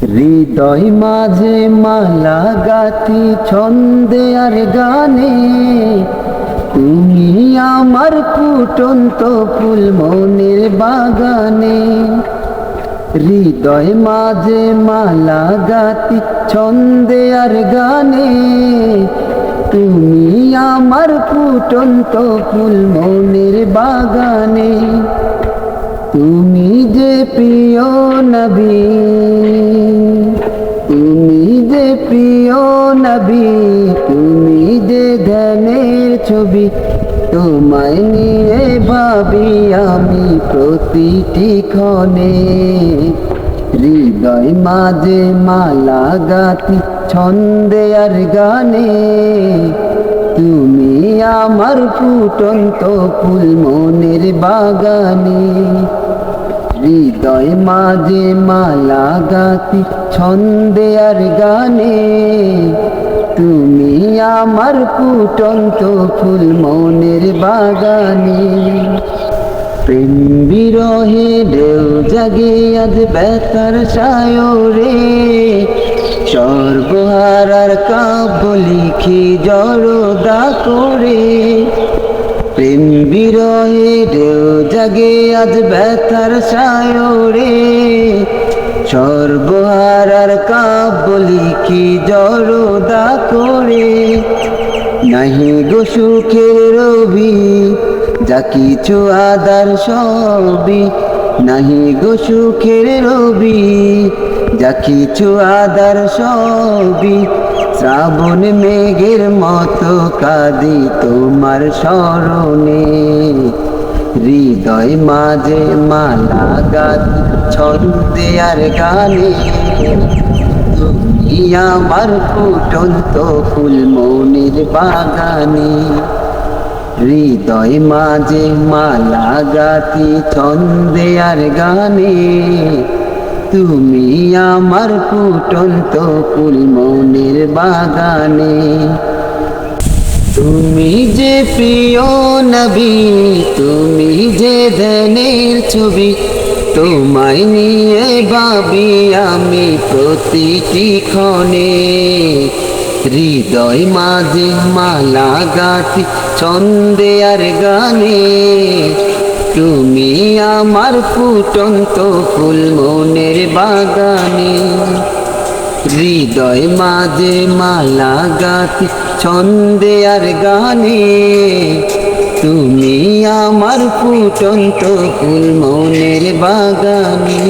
হৃদয় মাঝে মালা গাথি ছন্দে আর গানে, তুমি আমার ফুটন্ত ফুল মনের বাগানে। হৃদয় মাঝে মালা গাথি ছন্দে আর গানে, তুমি আমার ফুটন্ত ফুল মনের বাগানে। তুমি যে প্রিয় নবী, তুমি যে প্রিয় নবী, তুমি যে ধ্যানের ছবি, তোমায় নিয়ে ভাবি আমি প্রতিটি ক্ষণে। হৃদয় মাঝে মালা গাথি ছন্দে আর গানে, তুমি আমার ফুটন্ত ফুল মনের বাগানে। হৃদয় মাঝে মালা গাথি ছন্দে আর গানে, তুমি আমার ফুটন্ত ফুল মনের বাগানে। প্রেম বিরহে ঢেউ জাগে আজ ব্যথার সায়রে, সর্বহারার কাব্য লিখি জড়দা করে। প্রেম বিরহে ঢেউ জাগে আজ ব্যথার সায়রে, সর্বহারার কাব্য লিখি জড়দা করে। নাহি গো সুখের রবি, যা কিছু আদার সবই, নাহি গো সুখের রবি, যা কিছু আদার সবই। শ্রাবণ মেঘের মতো কাঁদি তোমার স্মরণে। হৃদয় মাঝে মালা গাথি ছন্দে আর গানে, তুমি আমার ফুটন্ত ফুল মনের বাগানে। হৃদয় মাঝে মালা গাথি ছন্দে আর গানে, তুমি আমার ফুটন্ত ফুল মনের বাগানে। তুমি যে প্রিয় নবী, তুমি যে ধ্যানের ছবি, তোমায় নিয়ে ভাবি আমি প্রতিটি ক্ষণে। হৃদয় মাঝে মালা গাথি ছন্দে আর গানে, তুমি আমার ফুটন্ত ফুল মনের বাগানে। হৃদয় মাঝে মালা গাথি ছন্দে আর গানে, তুমি আমার ফুটন্ত ফুল মনের বাগানে।